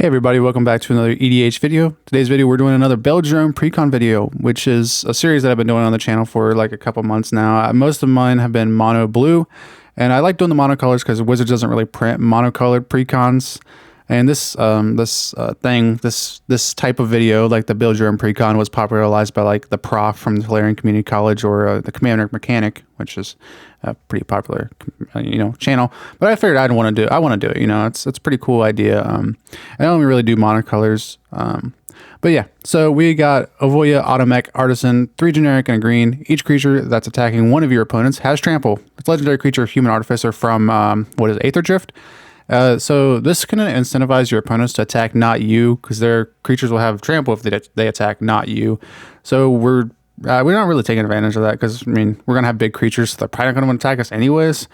Hey everybody, welcome back to another EDH video. Today's video we're doing another Build Your Own Precon video, which is a series that I've been doing on the channel for like a couple months now. Most of mine have been mono blue, and I like doing the monocolors because Wizards doesn't really print monocolored precons. And this type of video, like the Build Your Own Precon, was popularized by like the prof from the Hilarion Community College or the Commander Mechanic, which is a pretty popular, channel. But I figured I want to do it. It's a pretty cool idea. I don't really do monocolors. But yeah, so we got Oviya, Automech Artisan, 3 generic and a green. Each creature that's attacking one of your opponents has trample. It's legendary creature, Human Artificer from Aether Drift. So this can incentivize your opponents to attack not you, because their creatures will have trample if they attack not you. So we're not really taking advantage of that, because we're gonna have big creatures, so they're probably not gonna want to attack us anyways.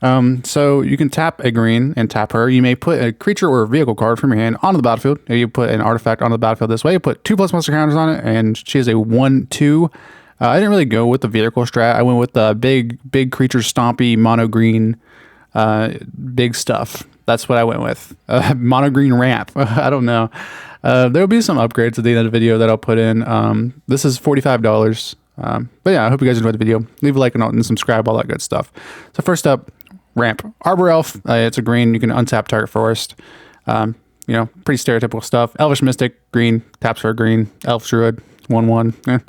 So you can tap a green and tap her. You may put a creature or a vehicle card from your hand onto the battlefield. If you put an artifact onto the battlefield this way, you put 2+ monster counters on it, and she is a 1/2. I didn't really go with the vehicle strat. I went with the big creature stompy mono green, big stuff. That's what I went with. Mono green ramp. I don't know. There'll be some upgrades at the end of the video that I'll put in. This is $45. But yeah, I hope you guys enjoyed the video. Leave a like and subscribe, all that good stuff. So first up, ramp. Arbor Elf. It's a green. You can untap target forest. Pretty stereotypical stuff. Elvish Mystic, green. Taps for a green. Elf Druid, 1/1.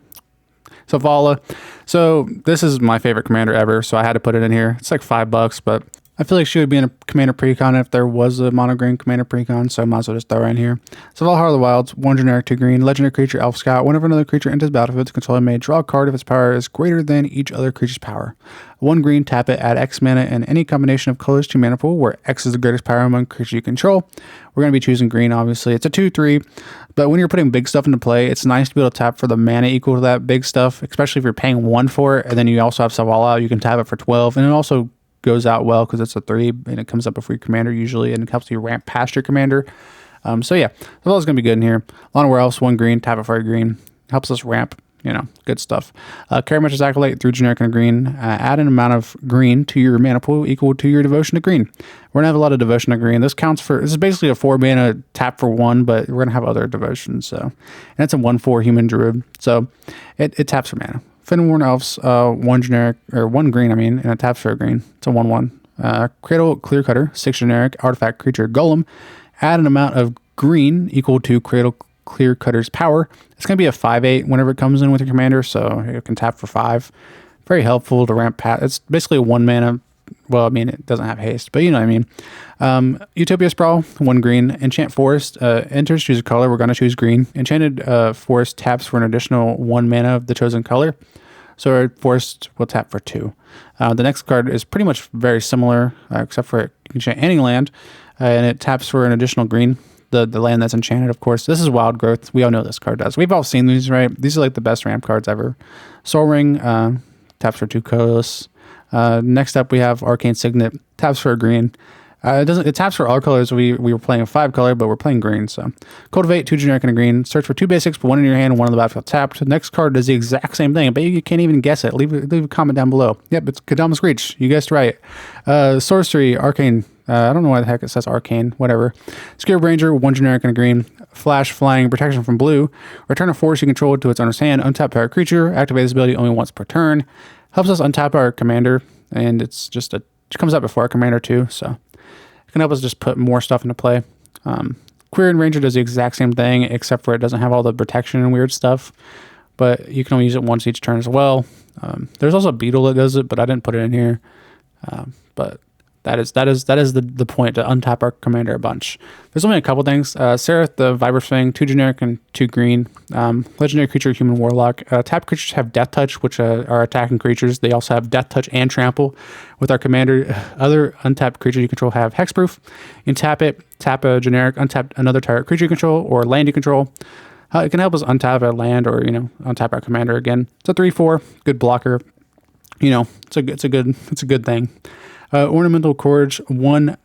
Zavala. So this is my favorite commander ever, so I had to put it in here. It's like $5, but I feel like she would be in a Commander Precon if there was a mono green Commander Precon, so I might as well just throw her in here. So Heart of the Wilds, 1 generic, 2 green, legendary creature, Elf Scout. Whenever another creature enters the battlefield, its controller may draw a card if its power is greater than each other creature's power. 1 green, tap it, add X mana and any combination of colors to your mana pool, where X is the greatest power among creatures you control. We're going to be choosing green, obviously. It's a 2/3, but when you're putting big stuff into play, it's nice to be able to tap for the mana equal to that big stuff, especially if you're paying 1 for it, and then you also have Zavala, you can tap it for 12, and it also goes out well because it's a 3 and it comes up before your commander usually, and it helps you ramp past your commander. So yeah, Zavala's gonna be good in here. Llanowar Elves, 1 green, tap it for a green, helps us ramp, good stuff. Karametra's Acolyte, 3 generic and a green. Add an amount of green to your mana pool equal to your devotion to green. We're gonna have a lot of devotion to green. This is basically a 4 mana tap for 1, but we're gonna have other devotions. So, and it's a 1/4 human druid, so it taps for mana. Fyndhorn Elves, 1 generic, or 1 green, and it taps for a green. It's a 1/1. Cradle Clearcutter, 6 generic, artifact creature golem. Add an amount of green equal to Cradle Clearcutter's power. It's going to be a 5/8 whenever it comes in with your commander, so it can tap for 5. Very helpful to ramp past. It's basically a 1 mana. Well, it doesn't have haste, but you know what I mean. Utopia Sprawl, 1 green. Enchant Forest, enters, choose a color. We're going to choose green. Enchanted Forest taps for an additional 1 mana of the chosen color. So our forest will tap for 2. The next card is pretty much very similar, except for you can enchant any land, and it taps for an additional green. The land that's enchanted, of course. This is Wild Growth. We all know this card does. We've all seen these, right? These are like the best ramp cards ever. Soul Ring, taps for 2 colorless. Next up, we have Arcane Signet, taps for a green. It taps for all colors. We were playing a 5 color, but we're playing green. So Cultivate, 2 generic and a green. Search for 2 basics, put 1 in your hand and 1 on the battlefield tapped. Next card does the exact same thing, but you can't even guess it. Leave a comment down below. Yep, it's Kodama's Reach. You guessed right. Sorcery, Arcane. I don't know why the heck it says Arcane. Whatever. Scare Ranger, 1 generic and a green. Flash, Flying, Protection from blue. Return a force you control to its owner's hand. Untap target creature. Activate this ability only once per turn. Helps us untap our commander, and it comes out before our commander too, so can help us just put more stuff into play. Queer and Ranger does the exact same thing, except for it doesn't have all the protection and weird stuff, but you can only use it once each turn as well. There's also a Beetle that does it, but I didn't put it in here. But that is the point, to untap our commander a bunch. There's only a couple things. Seraph, the Vibra Thing, 2 generic and 2 green. Legendary creature, Human Warlock. Tap creatures have Death Touch, which are attacking creatures. They also have Death Touch and Trample. With our commander, other untapped creatures you control have Hexproof. You can tap it, tap a generic, untap another target creature you control or land you control. It can help us untap a land or untap our commander again. It's a 3/4, good blocker. It's a good thing. Ornamental Courage, 1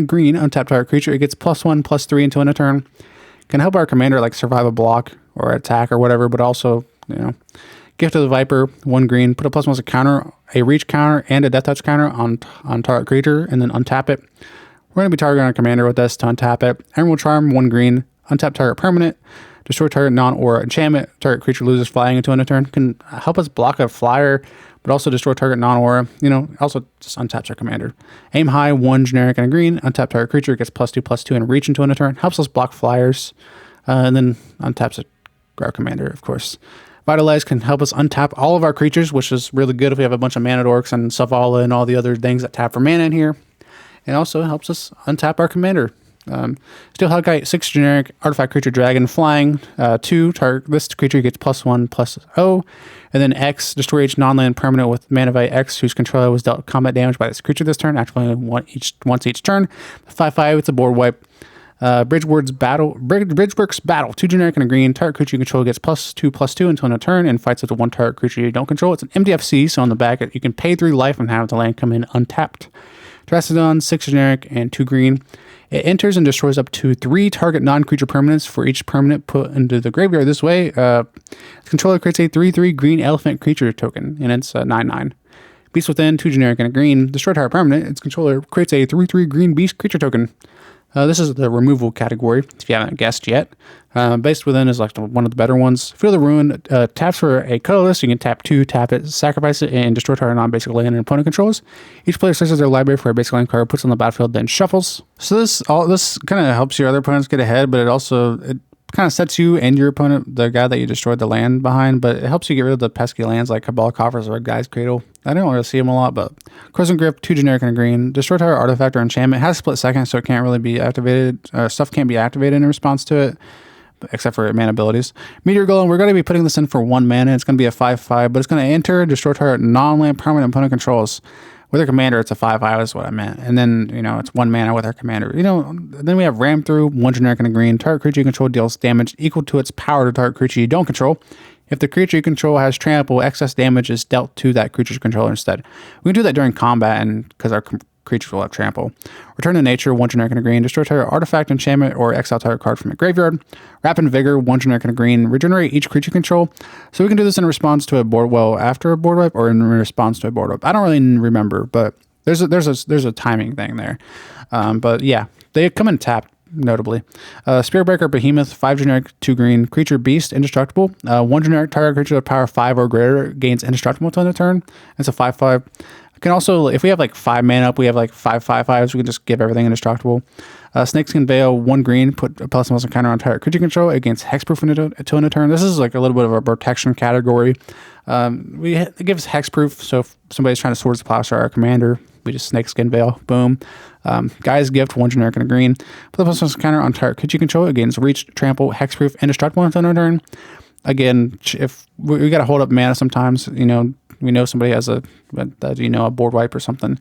green, untapped target creature. It gets +1/+3 until end of turn. Can help our commander survive a block or attack or whatever, but also, Gift of the Viper, 1 green, put a +1 counter, a reach counter, and a death touch counter on target creature, and then untap it. We're going to be targeting our commander with this to untap it. Emerald Charm, 1 green, untap target permanent, destroy target non-aura enchantment, target creature loses flying into a turn. Can help us block a flyer, but also destroy target non-aura. Also just untaps our commander. Aim high, 1 generic and a green, untap target creature, gets +2/+2 and reach into a turn. Helps us block flyers, and then untaps our commander, of course. Vitalize can help us untap all of our creatures, which is really good if we have a bunch of mana dorks and Savala and all the other things that tap for mana in here. And also helps us untap our commander. Steel Hellkite, 6 generic, artifact creature dragon, flying, 2, target, this creature gets +1/+0, and then X, destroy each non-land permanent with Manavite X, whose controller was dealt combat damage by this creature this turn, activating once each turn. 5/5, it's a board wipe. Bridgeworks Battle, 2 generic and a green, target creature you control gets +2/+2 until end of turn, and fights with the 1 target creature you don't control. It's an MDFC, so on the back, you can pay 3 life and have the land come in untapped. Terrastodon, 6 generic and 2 green. It enters and destroys up to 3 target non-creature permanents for each permanent put into the graveyard this way. The controller creates a 3/3 green elephant creature token, and it's 9/9. Beast Within, 2 generic and a green. Destroy target permanent. Its controller creates a 3/3 green beast creature token. This is the removal category, if you haven't guessed yet. Beast Within is like one of the better ones. Feel the Ruin, taps for a colorless. You can tap 2, tap it, sacrifice it, and destroy target non-basic land and opponent controls. Each player searches their library for a basic land card, puts it on the battlefield, then shuffles. So this kind of helps your other opponents get ahead, but it kind of sets you and your opponent, the guy that you destroyed the land behind, but it helps you get rid of the pesky lands like Cabal Coffers or Guy's Cradle. I don't really see them a lot, but Krosan Grip, 2 generic and a green. Destroy target artifact or enchantment. It has split second, so it can't really be activated. Stuff can't be activated in response to it, except for mana abilities. Meteor Golem, we're going to be putting this in for 1 mana. It's going to be a 5/5, but it's going to enter, destroy target non-land permanent opponent controls. With our commander, it's a 5/5 is what I meant. And then, it's 1 mana with our commander. Then we have Ram Through, 1 generic and a green. Target creature you control deals damage equal to its power to target creature you don't control. If the creature you control has trample, excess damage is dealt to that creature's controller instead. We can do that during combat, and because our creatures will have trample. Return to Nature, 1 generic and a green. Destroy target artifact, enchantment, or exile target card from a graveyard. Rapid Vigor, 1 generic and a green. Regenerate each creature control. So we can do this in response to a board, after a board wipe, or in response to a board wipe. I don't really remember, but there's a timing thing there. But yeah, they come in tapped. Notably, Spiritbreaker Behemoth, 5 generic, 2 green, creature beast, indestructible. 1 generic target creature with power 5 or greater gains indestructible until end of turn. It's a 5/5. Can also, if we have like 5 mana up, we have like 5 5/5s. We can just give everything indestructible. Snakeskin Veil, 1 green, put a +1 counter on target creature control. It gains hexproof until end of turn. This is like a little bit of a protection category. It gives hexproof, so if somebody's trying to Swords to Plowshare our commander, we just Snakeskin Veil, boom. Guy's Gift, 1 generic and a green. Put a +1 counter on target creature control. It gains reach, trample, hexproof, indestructible until end of turn. Again, if we got to hold up mana sometimes, we know somebody has a board wipe or something.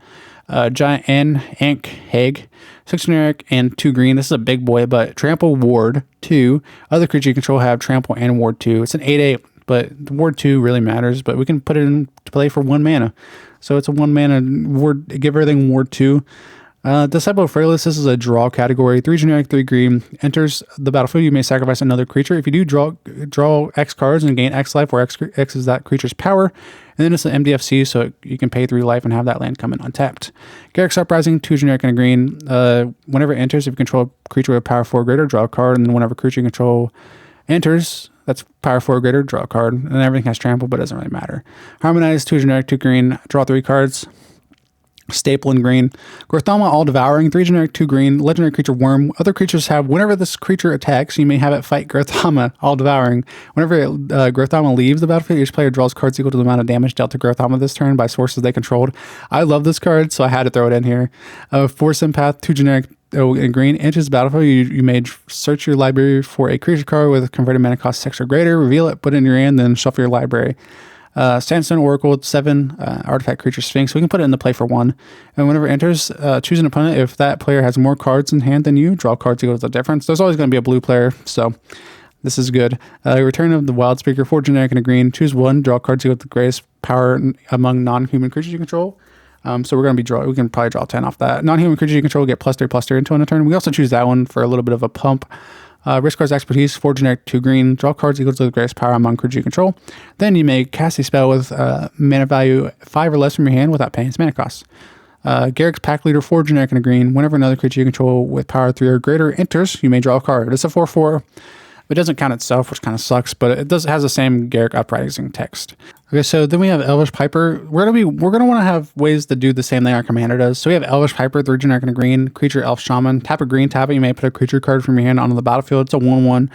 Giant Ankheg, 6 generic and 2 green. This is a big boy, but trample ward 2. Other creature you control have trample and ward 2. It's an 8/8, but the ward 2 really matters, but we can put it into play for 1 mana. So it's a 1 mana ward, give everything ward 2. Disciple of Freyalise, this is a draw category. 3 generic, 3 green. Enters the battlefield, you may sacrifice another creature. If you do, draw X cards and gain X life, where X is that creature's power. And then it's an MDFC, so you can pay 3 life and have that land come in untapped. Garruk's Uprising, 2 generic and a green. Whenever it enters, if you control a creature with power 4 or greater, draw a card. And then whenever creature you control enters, that's power 4 or greater, draw a card. And everything has trample, but it doesn't really matter. Harmonize, 2 generic, 2 green. Draw 3 cards. Staple in green. Grothama, All-Devouring, 3 generic, 2 green, legendary creature worm. Other creatures have, whenever this creature attacks, you may have it fight Grothama, All-Devouring. Whenever Grothama leaves the battlefield, each player draws cards equal to the amount of damage dealt to Grothama this turn by sources they controlled. I love this card, so I had to throw it in here. Fierce Empath, 2 generic, in green, enters the battlefield. You may search your library for a creature card with a converted mana cost 6 or greater, reveal it, put it in your hand, then shuffle your library. Sandstone Oracle, 7 artifact creature Sphinx. We can put it into play for 1. And whenever it enters, choose an opponent. If that player has more cards in hand than you, draw cards equal to the difference. There's always going to be a blue player, so this is good. Return of the Wild Speaker, 4 generic and a green. Choose 1, draw cards equal to the greatest power among non-human creatures you control. So we're going to we can probably draw 10 off that. Non-human creatures you control get +3/+3 into a turn. We also choose that one for a little bit of a pump. Risk cards Expertise, 4 generic, 2 green. Draw cards equal to the greatest power among creatures you control. Then you may cast a spell with mana value 5 or less from your hand without paying its mana cost. Garruk's Packleader, 4 generic and a green. Whenever another creature you control with power 3 or greater enters, you may draw a card. It's a 4/4. It doesn't count itself, which kind of sucks, but it has the same Garruk Uprising text. Okay, so then we have Elvish Piper. We're gonna want to have ways to do the same thing our commander does. So we have Elvish Piper, 3 generic and a green, creature elf shaman. Tap a green, tap it. You may put a creature card from your hand onto the battlefield. It's a 1/1.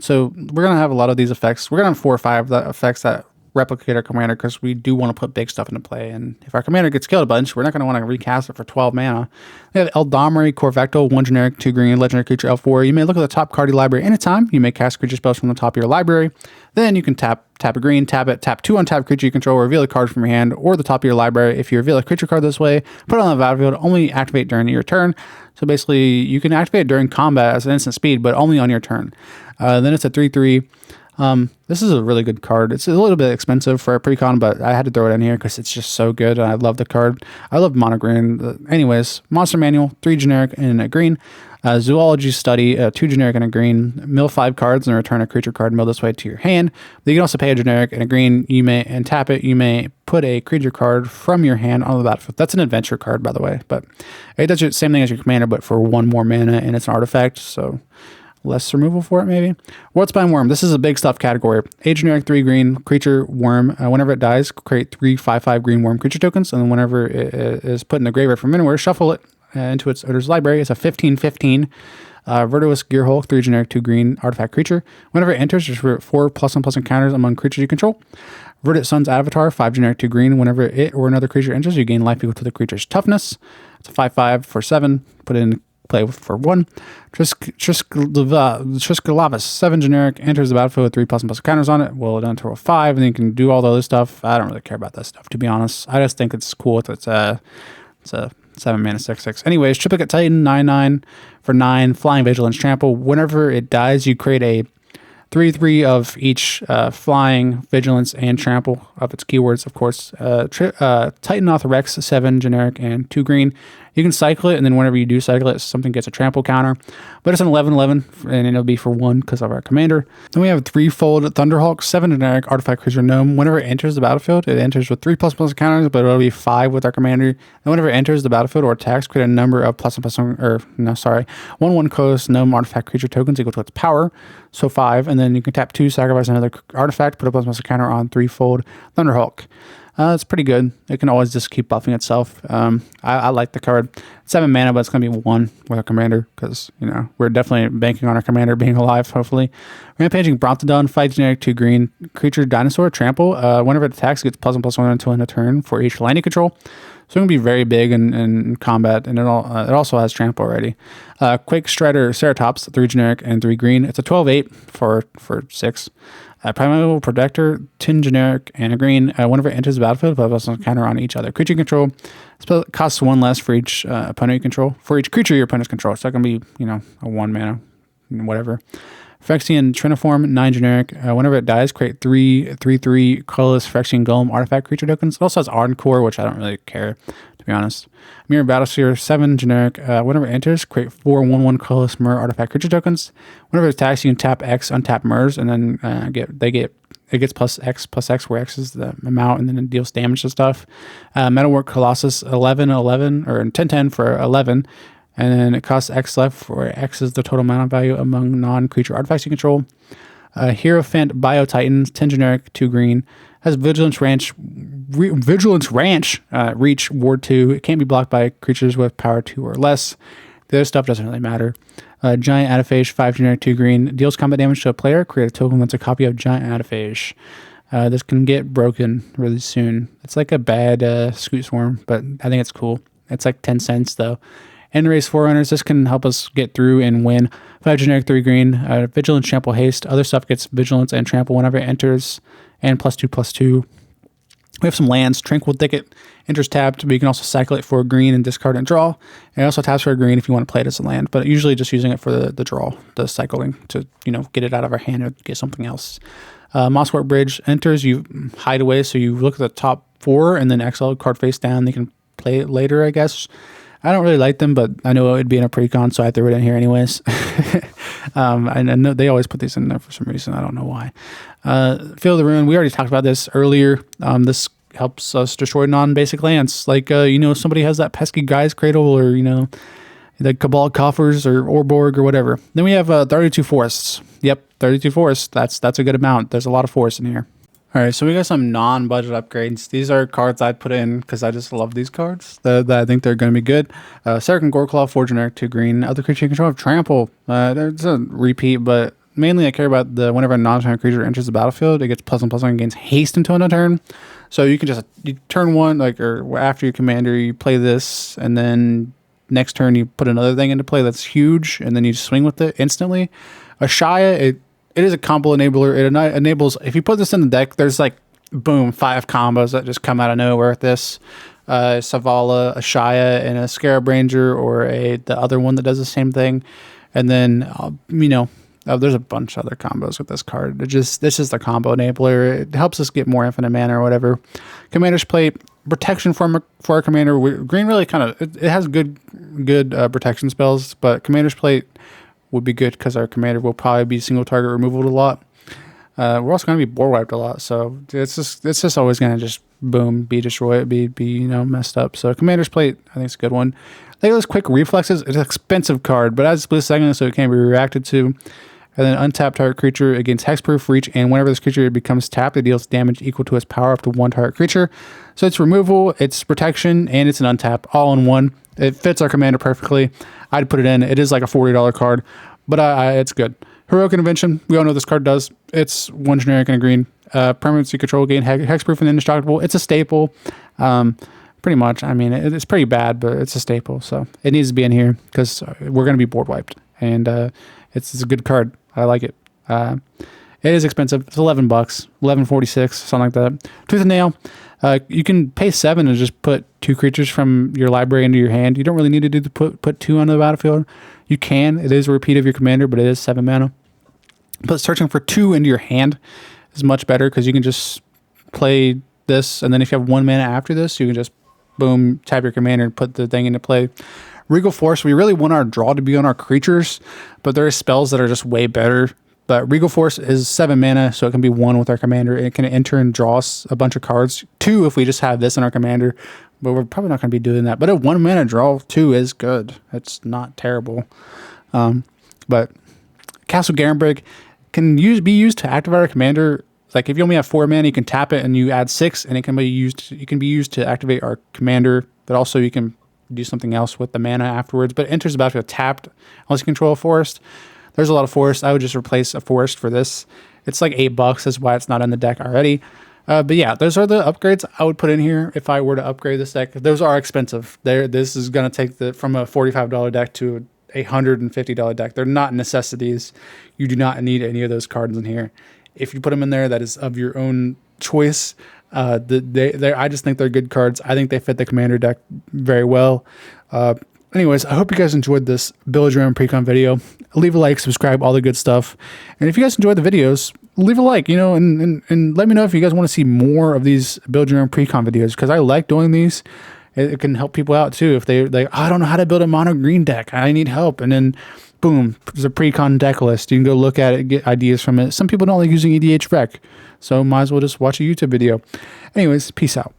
So we're gonna have a lot of these effects. We're gonna have 4 or 5 effects that replicate our commander because we do want to put big stuff into play. And if our commander gets killed a bunch, we're not going to want to recast it for 12 mana. We have Eladamri, Korvecdal, 1 generic, 2 green, legendary creature L4. You may look at the top card of your library anytime. You may cast creature spells from the top of your library. Then you can tap a green, tap it, tap 2 untapped creature you control, reveal a card from your hand or the top of your library. If you reveal a creature card this way, put it on the battlefield, only activate during your turn. So basically, you can activate it during combat as an instant speed, but only on your turn. Then it's a 3/3. This is a really good card. It's a little bit expensive for a Precon, but I had to throw it in here because it's just so good. And I love the card. I love mono green. Anyways, Monster Manual, 3 generic and a green. Zoology Study, 2 generic and a green. Mill 5 cards and return a creature card mill this way to your hand. But you can also pay a generic and a green. And tap it. You may put a creature card from your hand on the battlefield. That's an adventure card, by the way. But it does the same thing as your commander, but for 1 more mana, and it's an artifact. So less removal for it, maybe. Whatspine Worm. This is a big stuff category. 8 generic, 3 green, creature worm. Whenever it dies, create 3 5/5 green worm creature tokens, and then whenever it is put in the graveyard from anywhere, shuffle it into its owner's library. It's a 15/15. Virtuous Gearhulk, 3 generic, 2 green, artifact creature. Whenever it enters, just 4 +1/+1 encounters among creatures you control. Verdant Sun's Avatar, 5 generic, 2 green. Whenever it or another creature enters, you gain life equal to the creature's toughness. It's a 5/5 for 7. Put in play for 1. Triskelavis, 7 generic, enters the battlefield with 3 +1/+1 counters on it. Well, down to a 5, and then you can do all the other stuff. I don't really care about that stuff, to be honest. I just think it's cool. It's a 7 mana 6/6. Anyways, Triplicate Titan, 9/9 for 9, flying, vigilance, trample. Whenever it dies, you create a 3/3 of each flying, vigilance, and trample of its keywords, of course. Titan Rex, 7 generic and 2 green. You can cycle it, and then whenever you do cycle it, something gets a trample counter. But it's an 11/11, and it'll be for 1 because of our commander. Then we have Threefold Thunderhawk, 7 generic, artifact creature gnome. Whenever it enters the battlefield, it enters with 3 +1/+ counters, but it'll be 5 with our commander. And whenever it enters the battlefield or attacks, create a number of +1/+1, 1/1 colorless gnome artifact creature tokens equal to its power. So 5, and then you can tap 2, sacrifice another artifact, put a +1/+ counter on Threefold Thunderhawk. It's pretty good. It can always just keep buffing itself. I like the card. 7 mana, but it's going to be 1 with our commander because, we're definitely banking on our commander being alive, hopefully. Rampaging Brontodon, 5 generic, 2 green. Creature Dinosaur, trample. Whenever it attacks, it gets +1/+1 until end of turn for each land you control. So it's going to be very big in combat, and it also has trample already. Quake Strider Ceratops, 3 generic and 3 green. It's a 12/8 for 6. Primeval Protector, 10 generic and a green. Whenever it enters the battlefield, put a counter on each other creature you control. Spell costs 1 less for each opponent you control. For each creature your opponents control. So that can be, a 1 mana, whatever. Phyrexian Triniform, 9 generic. Whenever it dies, create 3/3 colorless Phyrexian Golem artifact creature tokens. It also has Encore, which I don't really care, to be honest. Mirror Battlesphere, 7 generic. Whenever it enters, create 4 1/1 colorless Mirror artifact creature tokens. Whenever it attacks, you can tap X, untap Mirrors, and then it gets +X, where X is the amount, and then it deals damage to stuff. Metalwork Colossus, 11/11, or 10/10 for 11. And then it costs X left, where X is the total mana value among non-creature artifacts you control. Hierophant Bio-Titan, 10 generic, 2 green. Has Vigilance Ranch, Reach, Ward 2. It can't be blocked by creatures with power 2 or less. The other stuff doesn't really matter. Giant Adephage, 5 generic, 2 green. Deals combat damage to a player. Create a token that's a copy of Giant Adephage. This can get broken really soon. It's like a bad Scoot Swarm, but I think it's cool. It's like 10 cents, though. End-Raze Forerunners, this can help us get through and win. 5 generic, 3 green. Vigilance, Trample, Haste. Other stuff gets Vigilance and Trample whenever it enters. And +2/+2. We have some lands. Tranquil Thicket enters tapped, but you can also cycle it for a green and discard and draw. And it also taps for a green if you want to play it as a land, but usually just using it for the draw, the cycling to, get it out of our hand or get something else. Mosswork Bridge enters, you hide away, so you look at the top 4 and then exile card face down. They can play it later, I guess. I don't really like them, but I know it would be in a Precon, so I threw it in here anyways. I know they always put these in there for some reason. I don't know why. Field of the Ruin, we already talked about this earlier. This helps us destroy non-basic lands. Like, you know, somebody has that pesky Gaia's Cradle, or, you know, the Cabal Coffers or Orborg or whatever. Then we have 32 forests. Yep, 32 forests. That's a good amount. There's a lot of forests in here. All right, so we got some non-budget upgrades. These are cards I'd put in because I just love these cards. I think they're going to be good. Sarkhan Goreclaw, 4 generic, 2 green. Other creature you control have Trample. There's a repeat, but mainly I care about whenever a non-turn creature enters the battlefield, it gets +1/+1 and gains haste until end of turn. So you can just, you turn 1, like, or after your commander, you play this, and then next turn you put another thing into play that's huge, and then you swing with it instantly. Ashaya, it is a combo enabler. It enables, if you put this in the deck, there's like, boom, 5 combos that just come out of nowhere with this. Savala, Ashaya, and a Scarab Ranger, or the other one that does the same thing. And then, you know, there's a bunch of other combos with this card. This is the combo enabler. It helps us get more infinite mana or whatever. Commander's Plate, protection for our commander. Green really kind of, it has good protection spells, but Commander's Plate would be good because our commander will probably be single target removal a lot. We're also going to be board wiped a lot, so it's just always going to just boom, be destroyed, be you know, messed up. So Commander's Plate, I think it's a good one. Legolas Quick Reflexes, it's an expensive card, but it has split second, so it can be reacted to. And then untap target creature against hexproof, reach, and whenever this creature becomes tapped, it deals damage equal to its power up to 1 target creature. So it's removal, it's protection, and it's an untap all in one. It fits our commander perfectly. I'd put it in. It is like a $40 card, but it's good. Heroic Intervention, we all know this card does. It's 1 generic and a green. Permanency control, gain hexproof and indestructible. It's a staple. Pretty much. I mean, it's pretty bad, but it's a staple. So it needs to be in here because we're going to be board wiped. And it's a good card. I like it. It is expensive. It's $11, $11.46, something like that. Tooth and Nail. You can pay 7 and just put 2 creatures from your library into your hand. You don't really need to put 2 onto the battlefield. You can. It is a repeat of your commander, but it is 7 mana. But searching for 2 into your hand is much better because you can just play this, and then if you have 1 mana after this, you can just boom, tap your commander and put the thing into play. Regal Force, we really want our draw to be on our creatures, but there are spells that are just way better. But Regal Force is 7 mana, so it can be 1 with our commander. It can enter and draw us a bunch of cards. 2 if we just have this in our commander, but we're probably not going to be doing that. But a 1 mana draw 2 is good. It's not terrible. But Castle Garenbrig can be used to activate our commander. Like if you only have 4 mana, you can tap it and you add 6, and it can be used to activate our commander. But also you can do something else with the mana afterwards. But it enters the battlefield tapped unless you control a forest. There's a lot of forest. I would just replace a forest for this. It's like $8. That's why it's not in the deck already. But yeah, those are the upgrades I would put in here if I were to upgrade this deck. Those are expensive. This is going to take from a $45 deck to a $150 deck. They're not necessities. You do not need any of those cards in here. If you put them in there, that is of your own choice. I just think they're good cards. I think they fit the commander deck very well. Anyways, I hope you guys enjoyed this Build Your Own Precon video. Leave a like, subscribe, all the good stuff. And if you guys enjoyed the videos, leave a like, you know, and let me know if you guys want to see more of these Build Your Own Precon videos, because I like doing these. It can help people out too. If they like, I don't know how to build a mono green deck, I need help. And then boom, there's a Precon deck list. You can go look at it, get ideas from it. Some people don't like using EDH Rec, so might as well just watch a YouTube video. Anyways, peace out.